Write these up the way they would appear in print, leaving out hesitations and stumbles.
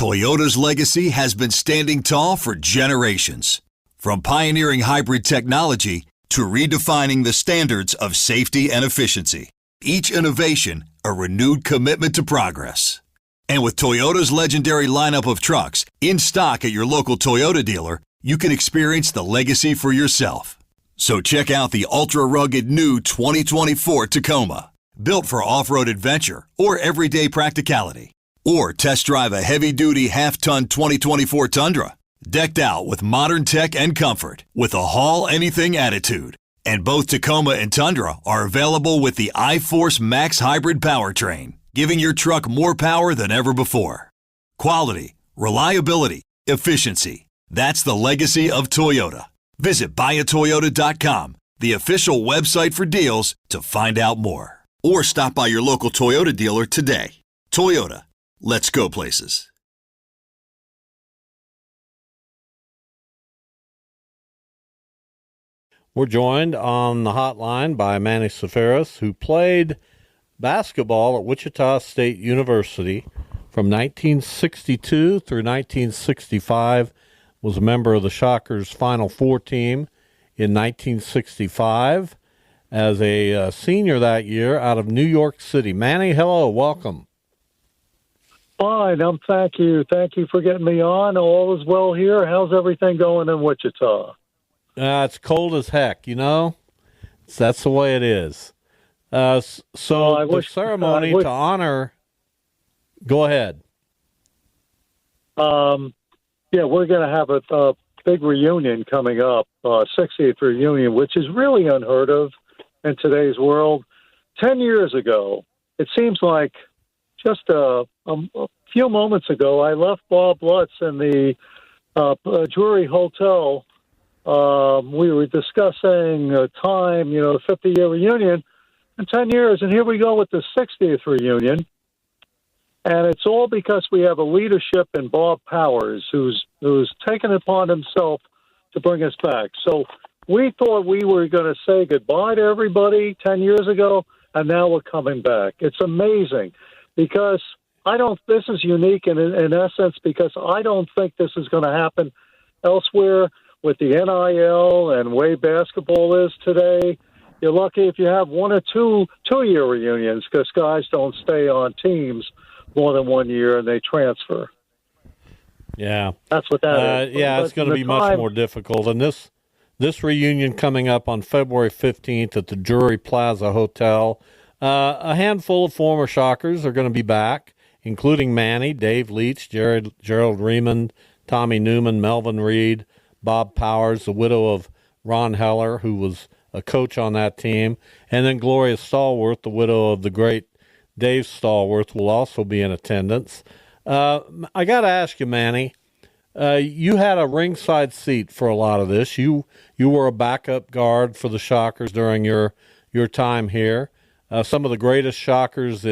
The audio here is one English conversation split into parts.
Toyota's legacy has been standing tall for generations. From pioneering hybrid technology to redefining the standards of safety and efficiency, each innovation a renewed commitment to progress. And with Toyota's legendary lineup of trucks in stock at your local Toyota dealer, you can experience the legacy for yourself. So check out the ultra-rugged new 2024 Tacoma, built for off-road adventure or everyday practicality. Or test drive a heavy-duty half-ton 2024 Tundra, decked out with modern tech and comfort, with a haul-anything attitude. And both Tacoma and Tundra are available with the iForce Max Hybrid powertrain, giving your truck more power than ever before. Quality, reliability, efficiency. That's the legacy of Toyota. Visit buyatoyota.com, the official website for deals, to find out more. Or stop by your local Toyota dealer today. Toyota. Let's go places. We're joined on the hotline by Manny Zafrios, who played basketball at Wichita State University from 1962 through 1965, was a member of the Shockers Final Four team in 1965, as a senior that year out of New York City. Manny, hello, welcome. Fine, thank you. Thank you for getting me on. All is well here. How's everything going in Wichita? It's cold as heck, you know? That's the way it is. The ceremony to honor... Go ahead. Yeah, we're going to have a big reunion coming up, 60th reunion, which is really unheard of in today's world. 10 years ago, it seems like just a few moments ago, I left Bob Lutz in the Drury Hotel. We were discussing time, the 50-year reunion, and 10 years, and here we go with the 60th reunion. And it's all because we have a leadership in Bob Powers, who's taken it upon himself to bring us back. So we thought we were going to say goodbye to everybody 10 years ago, and now we're coming back. It's amazing because this is unique in essence because I don't think this is going to happen elsewhere with the NIL and way basketball is today. You're lucky if you have one or two-year reunions because guys don't stay on teams more than 1 year and they transfer. Yeah. That's what that is. Yeah, it's going to be much more difficult. And this reunion coming up on February 15th at the Drury Plaza Hotel, a handful of former Shockers are going to be back, including Manny, Dave Leach, Gerald Riemann, Tommy Newman, Melvin Reed, Bob Powers, the widow of Ron Heller, who was a coach on that team, and then Gloria Stallworth, the widow of the great Dave Stallworth, will also be in attendance. I got to ask you, Manny, you had a ringside seat for a lot of this. You were a backup guard for the Shockers during your time here. Some of the greatest Shockers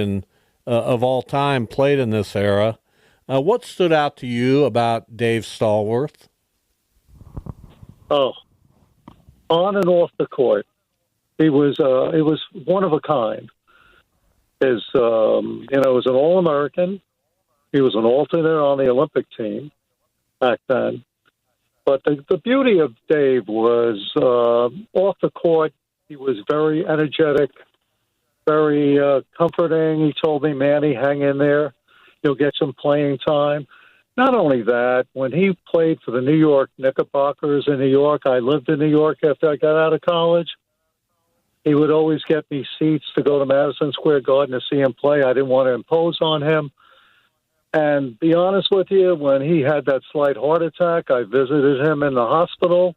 of all time played in this era. What stood out to you about Dave Stallworth? Oh, on and off the court, it was one of a kind. He was an All-American. He was an alternate on the Olympic team back then. But the beauty of Dave was off the court, he was very energetic, very comforting. He told me, Manny, hang in there. You'll get some playing time. Not only that, when he played for the New York Knickerbockers in New York, I lived in New York after I got out of college. He would always get me seats to go to Madison Square Garden to see him play. I didn't want to impose on him. And be honest with you, when he had that slight heart attack, I visited him in the hospital.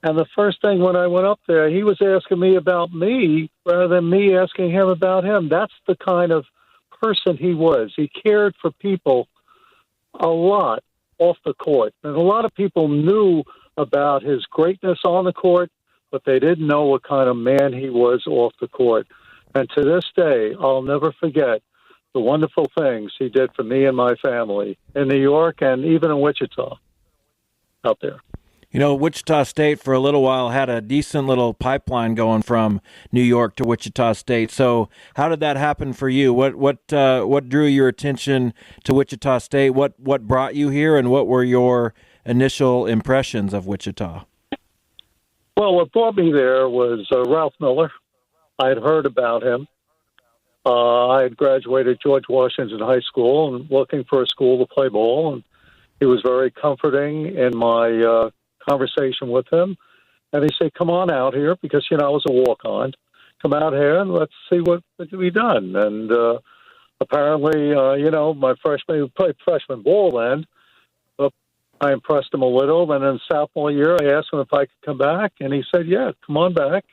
And the first thing when I went up there, he was asking me about me rather than me asking him about him. That's the kind of person he was. He cared for people a lot off the court. And a lot of people knew about his greatness on the court, but they didn't know what kind of man he was off the court. And to this day, I'll never forget the wonderful things he did for me and my family in New York and even in Wichita out there. You know, Wichita State for a little while had a decent little pipeline going from New York to Wichita State. So, how did that happen for you? What drew your attention to Wichita State? What brought you here, and what were your initial impressions of Wichita? Well, what brought me there was Ralph Miller. I had heard about him. I had graduated George Washington High School and looking for a school to play ball, and he was very comforting in my conversation with him. And he said, "Come on out here," because I was a walk-on. "Come out here and let's see what can be done." And apparently, my we played freshman ball then. I impressed him a little. And then sophomore year, I asked him if I could come back, and he said, "Yeah, come on back."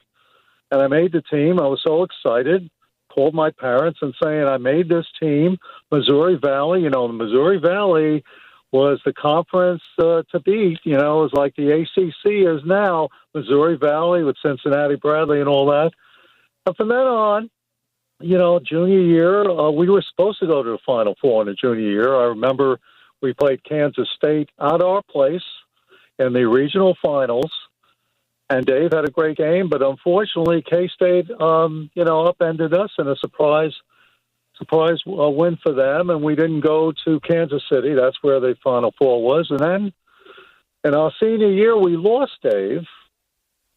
And I made the team. I was so excited. Called my parents and saying, "I made this team, Missouri Valley." The Missouri Valley was the conference to beat. It was like the ACC is now, Missouri Valley with Cincinnati, Bradley, and all that. And from then on, junior year, we were supposed to go to the Final Four in the junior year. I remember we played Kansas State at our place in the regional finals. And Dave had a great game, but unfortunately, K-State, upended us in a surprise win for them, and we didn't go to Kansas City. That's where the Final Four was. And then in our senior year, we lost Dave.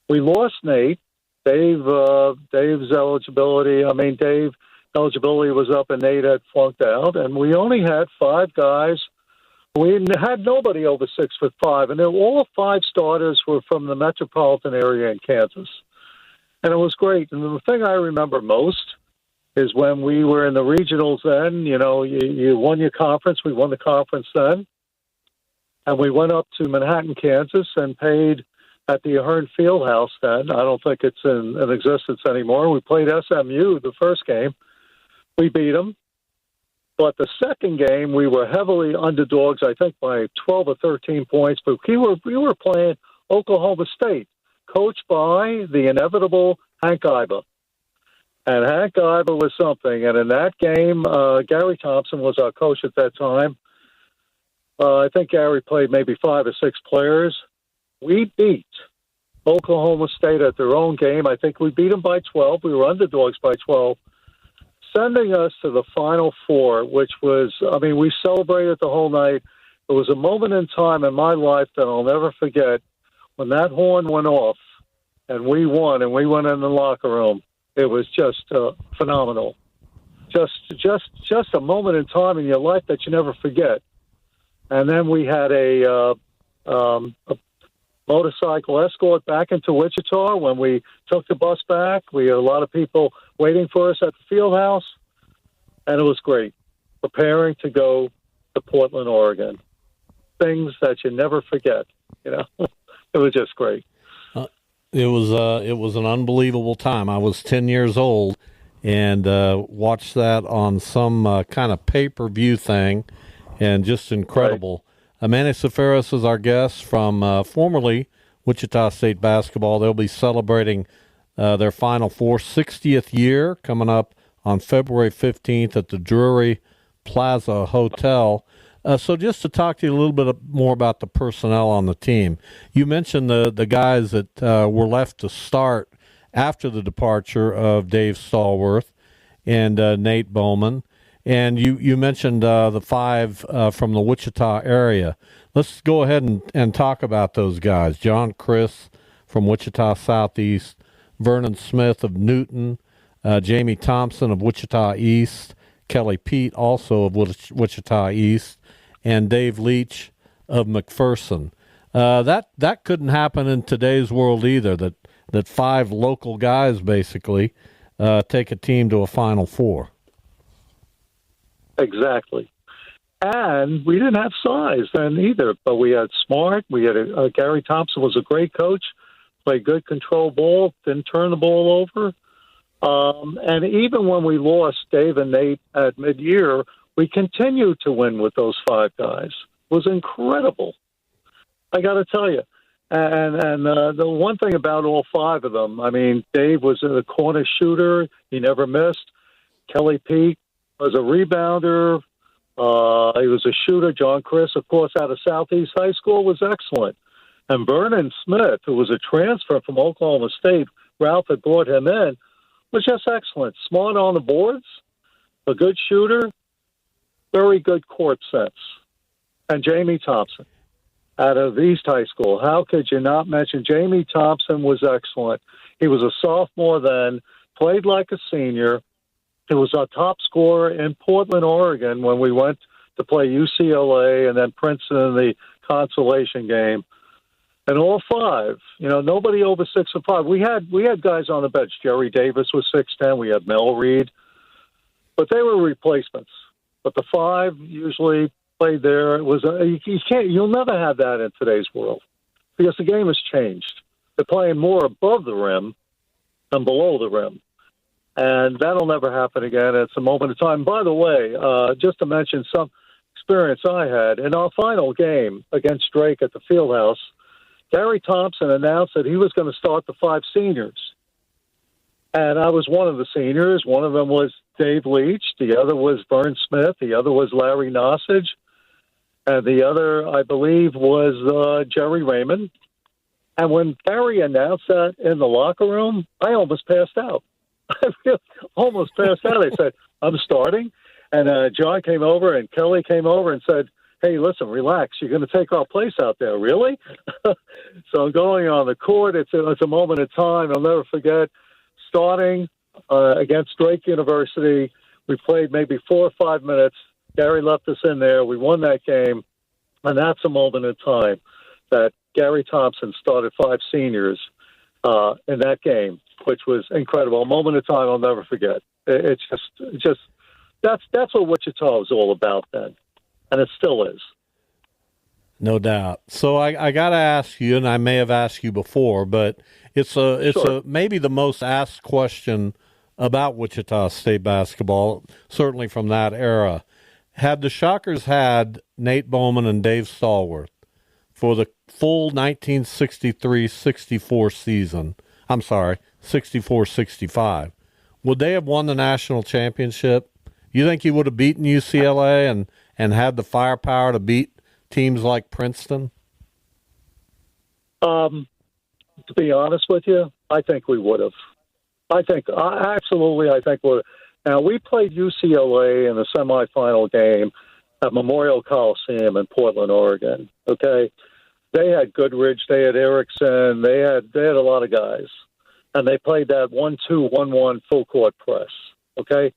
We lost Nate. Dave's eligibility. Dave eligibility was up, and Nate had flunked out. And we only had 5 guys. We had nobody over 6'5", and all 5 starters were from the metropolitan area in Kansas. And it was great. And the thing I remember most is when we were in the regionals then, you won your conference. We won the conference then. And we went up to Manhattan, Kansas, and played at the Ahern Fieldhouse then. I don't think it's in existence anymore. We played SMU the first game. We beat them. But the second game, we were heavily underdogs, I think, by 12 or 13 points. But we were playing Oklahoma State, coached by the inevitable Hank Iba. And Hank Iba was something. And in that game, Gary Thompson was our coach at that time. I think Gary played maybe 5 or 6 players. We beat Oklahoma State at their own game. I think we beat them by 12. We were underdogs by 12. Sending us to the Final Four, which was, we celebrated the whole night. It was a moment in time in my life that I'll never forget when that horn went off and we won and we went in the locker room. It was just phenomenal. Just a moment in time in your life that you never forget. And then we had a motorcycle escort back into Wichita when we took the bus back. We had a lot of people waiting for us at the field house, and it was great. Preparing to go to Portland, Oregon. Things that you never forget, It was just great. It was an unbelievable time. I was 10 years old and watched that on some kind of pay-per-view thing, and just incredible. Right. Manny Zafrios is our guest from formerly Wichita State basketball. They'll be celebrating their Final Four 60th year coming up on February 15th at the Drury Plaza Hotel. So just to talk to you a little bit more about the personnel on the team, you mentioned the guys that were left to start after the departure of Dave Stallworth and Nate Bowman. And you mentioned the 5 from the Wichita area. Let's go ahead and talk about those guys. John Chris from Wichita Southeast, Vernon Smith of Newton, Jamie Thompson of Wichita East, Kelly Pete also of Wichita East, and Dave Leach of McPherson. That couldn't happen in today's world either, that 5 local guys basically take a team to a Final Four. Exactly. And we didn't have size then either, but we had smart. We had Gary Thompson was a great coach, played good control ball, didn't turn the ball over. And even when we lost Dave and Nate at mid-year, we continued to win with those 5 guys. It was incredible. I got to tell you. And the one thing about all 5 of them, Dave was a corner shooter. He never missed. Kelly Pete was a rebounder. He was a shooter. John Chris, of course, out of Southeast High School, was excellent. And Vernon Smith, who was a transfer from Oklahoma State, Ralph had brought him in, was just excellent. Smart on the boards, a good shooter, very good court sense. And Jamie Thompson out of East High School. How could you not mention Jamie Thompson was excellent. He was a sophomore then, played like a senior. He was our top scorer in Portland, Oregon when we went to play UCLA and then Princeton in the consolation game. And all five, nobody over 6'5". We had guys on the bench. Jerry Davis was 6'10". We had Mel Reed, but they were replacements. But the five usually played there. It was you'll never have that in today's world because the game has changed. They're playing more above the rim than below the rim, and that'll never happen again. It's a moment of time. By the way, just to mention some experience I had in our final game against Drake at the Fieldhouse. Gary Thompson announced that he was going to start the five seniors. And I was one of the seniors. One of them was Dave Leach. The other was Vern Smith. The other was Larry Nosage. And the other, I believe, was Jerry Raymond. And when Gary announced that in the locker room, I almost passed out. I almost passed out. I said, I'm starting. And John came over and Kelly came over and said, hey, listen, relax. You're going to take our place out there, really? So I'm going on the court. It's a moment in time. I'll never forget starting against Drake University. We played maybe 4 or 5 minutes. Gary left us in there. We won that game. And that's a moment in time that Gary Thompson started five seniors in that game, which was incredible. A moment in time I'll never forget. It's just that's what Wichita was all about then. And it still is. No doubt. So I got to ask you, and I may have asked you before, but it's Sure. maybe the most asked question about Wichita State basketball, certainly from that era. Had the Shockers had Nate Bowman and Dave Stallworth for the full 1963-64 season, I'm sorry, 64-65, would they have won the national championship? You think you would have beaten UCLA and had the firepower to beat teams like Princeton? To be honest with you, I think we would have. I think we're. Now, we played UCLA in the semifinal game at Memorial Coliseum in Portland, Oregon. Okay, they had Goodrich, they had Erickson, they had a lot of guys, and they played that 1-2, 1-1 full court press. Okay.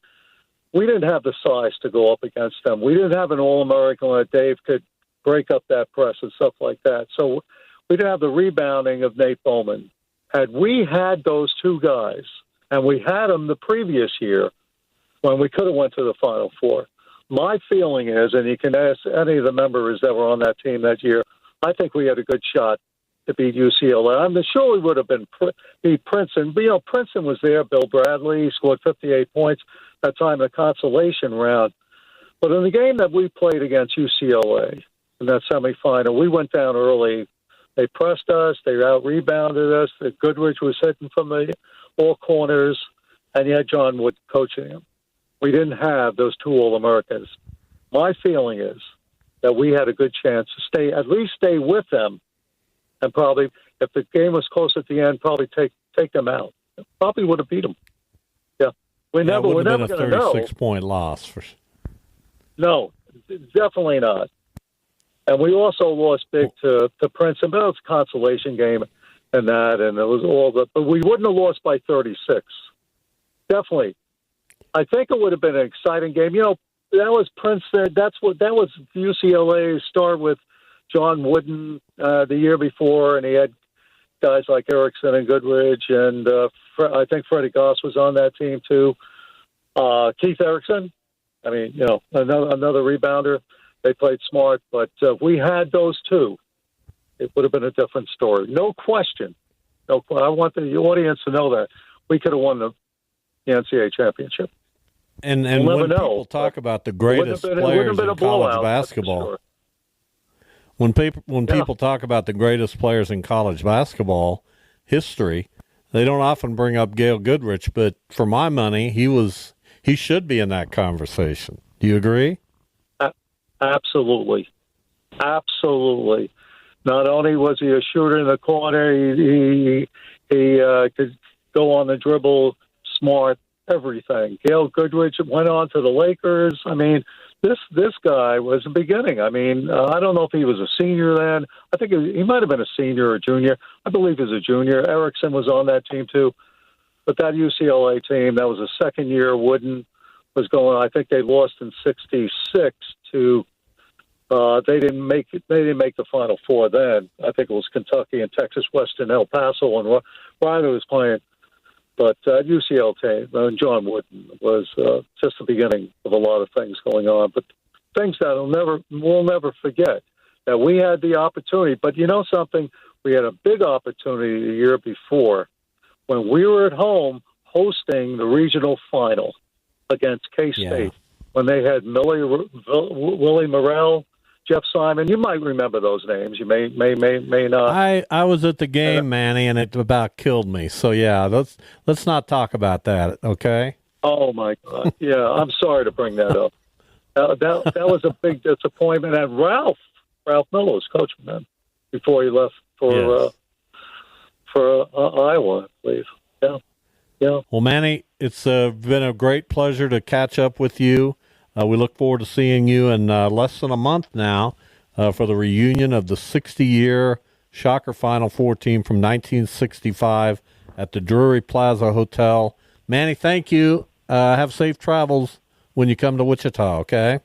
We didn't have the size to go up against them. We didn't have an All-American that Dave could break up that press and stuff like that. So we didn't have the rebounding of Nate Bowman. Had we had those two guys, and we had them the previous year when we could have went to the Final Four, my feeling is, and you can ask any of the members that were on that team that year, I think we had a good shot to beat UCLA. I'm sure we would have beat Princeton. But, Princeton was there. Bill Bradley scored 58 points that time in the consolation round. But in the game that we played against UCLA in that semifinal, we went down early. They pressed us. They out-rebounded us. Goodrich was hitting from all corners, and you had John Wood coaching him. We didn't have those two All-Americans. My feeling is that we had a good chance to at least stay with them, and probably, if the game was close at the end, probably take them out. Probably would have beat them. Yeah, we're never going to know. It would have been a 36-point loss for. No, definitely not. And we also lost big to Princeton, but it was a consolation game and that, and it was all the. But we wouldn't have lost by 36. Definitely, I think it would have been an exciting game. That was Princeton. That was UCLA start with John Wooden the year before, and he had guys like Erickson and Goodrich, and I think Freddie Goss was on that team too. Keith Erickson, another rebounder. They played smart, but if we had those two, it would have been a different story. No question. I want the audience to know that we could have won the NCAA championship. And when people talk about the greatest players in college basketball, sure. When people talk about the greatest players in college basketball history, they don't often bring up Gail Goodrich, but for my money, he should be in that conversation. Do you agree? Absolutely. Not only was he a shooter in the corner, he could go on the dribble, smart, everything. Gail Goodrich went on to the Lakers. I mean, this guy was the beginning. I mean, I don't know if he was a senior then. I think he might have been a senior or junior. I believe he was a junior. Erickson was on that team too. But that UCLA team, that was a second year. Wooden was going. I think they lost in '66 to. They didn't make it. They didn't make the Final Four then. I think it was Kentucky and Texas Western, El Paso, and Ryder was playing. But UCL team, John Wooden was just the beginning of a lot of things going on. But things that we'll never forget. That we had the opportunity. But you know something? We had a big opportunity the year before when we were at home hosting the regional final against K-State. When they had Willie Morrell, Jeff Simon. You might remember those names. You may not. I was at the game, Manny, and it about killed me. So yeah, let's not talk about that, okay? Oh my God! Yeah, I'm sorry to bring that up. That was a big disappointment. And Ralph Miller was coaching then before he left for Iowa, I believe. Yeah. Well, Manny, it's been a great pleasure to catch up with you. We look forward to seeing you in less than a month now for the reunion of the 60-year Shocker Final Four team from 1965 at the Drury Plaza Hotel. Manny, thank you. Have safe travels when you come to Wichita, okay?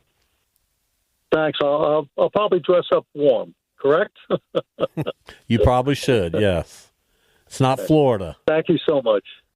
Thanks. I'll probably dress up warm, correct? You probably should, yes. It's not Florida. Thank you so much.